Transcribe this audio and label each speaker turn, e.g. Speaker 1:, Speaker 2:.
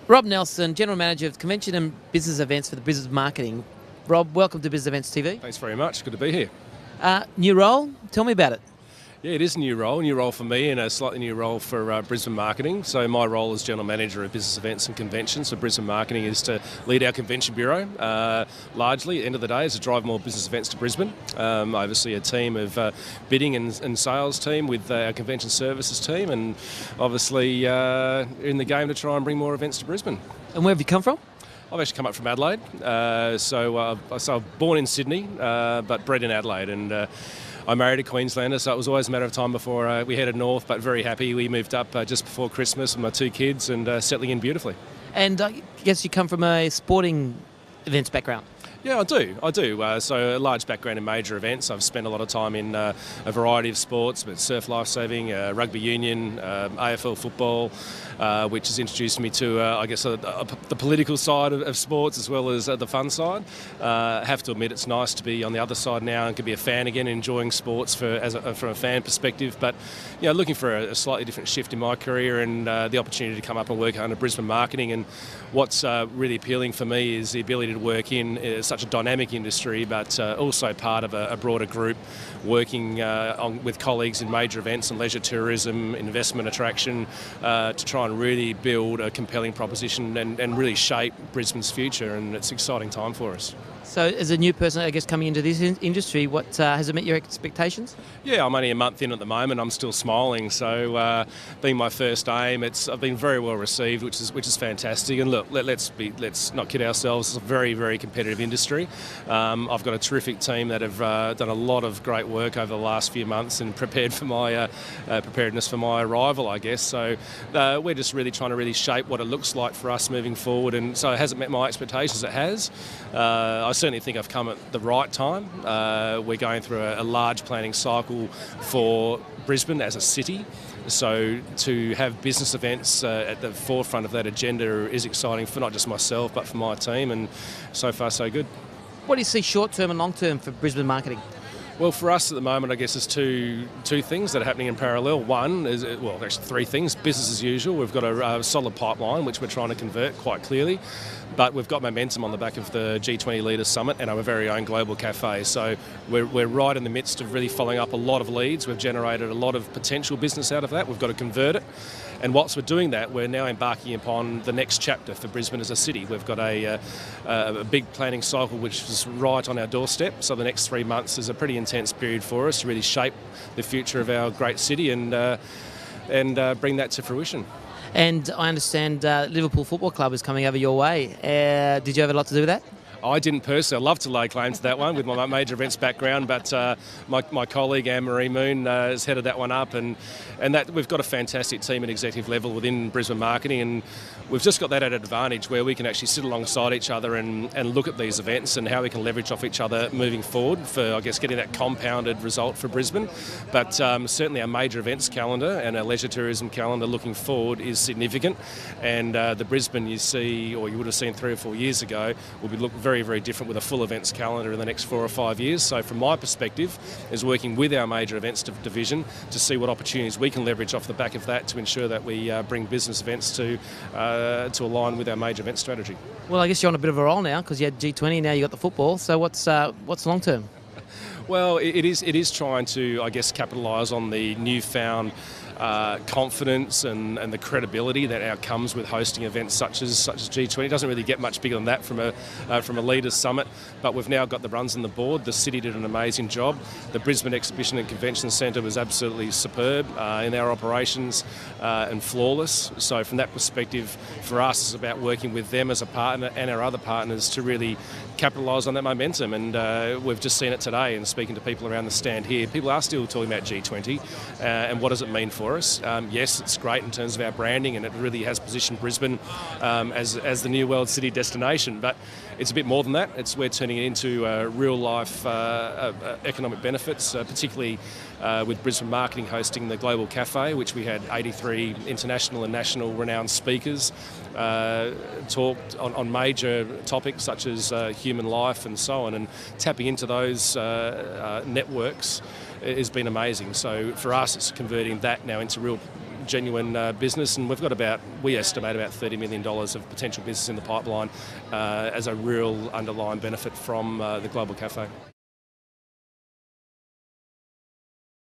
Speaker 1: Rob Nelson, General Manager of Convention and Business Events for the Brisbane Marketing. Rob, welcome to Business Events TV.
Speaker 2: Thanks very much. Good to be here.
Speaker 1: New role, tell me about it.
Speaker 2: Yeah, it is a new role for me and a slightly new role for Brisbane Marketing. So my role as General Manager of Business Events and Conventions for Brisbane Marketing is to lead our Convention Bureau. Largely, at the end of the day, is to drive more business events to Brisbane. I oversee a team of bidding and sales team with our Convention Services team, and obviously in the game to try and bring more events to Brisbane.
Speaker 1: And where have you come from?
Speaker 2: I've actually come up from Adelaide. So I'm born in Sydney, but bred in Adelaide, and I married a Queenslander, so it was always a matter of time before we headed north, but very happy. We moved up just before Christmas with my two kids and settling in beautifully.
Speaker 1: And I guess you come from a sporting events background.
Speaker 2: Yeah, I do. So a large background in major events. I've spent a lot of time in a variety of sports, but surf lifesaving, rugby union, AFL football, which has introduced me to, the political side of sports as well as the fun side. I have to admit it's nice to be on the other side now and can be a fan again, enjoying sports from a fan perspective. But looking for a slightly different shift in my career and the opportunity to come up and work under Brisbane Marketing. And what's really appealing for me is the ability to work in such a dynamic industry, but also part of a broader group, working with colleagues in major events and leisure tourism, investment attraction, to try and really build a compelling proposition and really shape Brisbane's future. And it's an exciting time for us.
Speaker 1: So as a new person, I guess, coming into this industry, what has it met your expectations?
Speaker 2: Yeah, I'm only a month in at the moment. I'm still smiling. So being my first aim, I've been very well received, which is fantastic. And look, let's not kid ourselves. It's a very, very competitive industry. I've got a terrific team that have done a lot of great work over the last few months and prepared for my preparedness for my arrival, I guess. So we're just really trying to really shape what it looks like for us moving forward. And so it hasn't met my expectations. It has. I certainly think I've come at the right time. We're going through a large planning cycle for Brisbane as a city. So to have business events at the forefront of that agenda is exciting for not just myself but for my team, and so far so good.
Speaker 1: What do you see short term and long term for Brisbane Marketing?
Speaker 2: Well, for us at the moment, I guess there's two things that are happening in parallel. One is, well, actually three things. Business as usual. We've got a solid pipeline, which we're trying to convert quite clearly. But we've got momentum on the back of the G20 Leaders Summit and our very own global cafe. So we're right in the midst of really following up a lot of leads. We've generated a lot of potential business out of that. We've got to convert it. And whilst we're doing that, we're now embarking upon the next chapter for Brisbane as a city. We've got a big planning cycle which is right on our doorstep. So the next 3 months is a pretty intense period for us to really shape the future of our great city and bring that to fruition.
Speaker 1: And I understand Liverpool Football Club is coming over your way. Did you have a lot to do with that?
Speaker 2: I didn't personally. I'd love to lay claim to that one with my major events background, but my colleague Anne-Marie Moon has headed that one up, and that we've got a fantastic team at executive level within Brisbane Marketing, and we've just got that added advantage where we can actually sit alongside each other and look at these events and how we can leverage off each other moving forward for, I guess, getting that compounded result for Brisbane. But certainly our major events calendar and our leisure tourism calendar looking forward is significant, and the Brisbane you see, or you would have seen 3 or 4 years ago, will be looking very, very different with a full events calendar in the next 4 or 5 years. So from my perspective is working with our major events division to see what opportunities we can leverage off the back of that to ensure that we bring business events to align with our major event strategy.
Speaker 1: Well, I guess you're on a bit of a roll now because you had G20, now you got the football. So what's long term?
Speaker 2: Well, it is trying to, I guess, capitalise on the newfound confidence and the credibility that now comes with hosting events such as G20. It doesn't really get much bigger than that from a leaders summit, but we've now got the runs on the board. The city did an amazing job. The Brisbane Exhibition and Convention Centre was absolutely superb in our operations and flawless. So from that perspective, for us, it's about working with them as a partner and our other partners to really capitalise on that momentum. And we've just seen it today, and speaking to people around the stand here, people are still talking about G20 and what does it mean for us. Yes, it's great in terms of our branding, and it really has positioned Brisbane as the new world city destination, but it's a bit more than that. We're turning it into real life economic benefits, particularly with Brisbane Marketing hosting the Global Cafe, which we had 83 international and national renowned speakers talked on major topics such as human life and so on, and tapping into those networks has been amazing. So for us, it's converting that now into genuine business, and we estimate about $30 million of potential business in the pipeline as a real underlying benefit from the Global Cafe.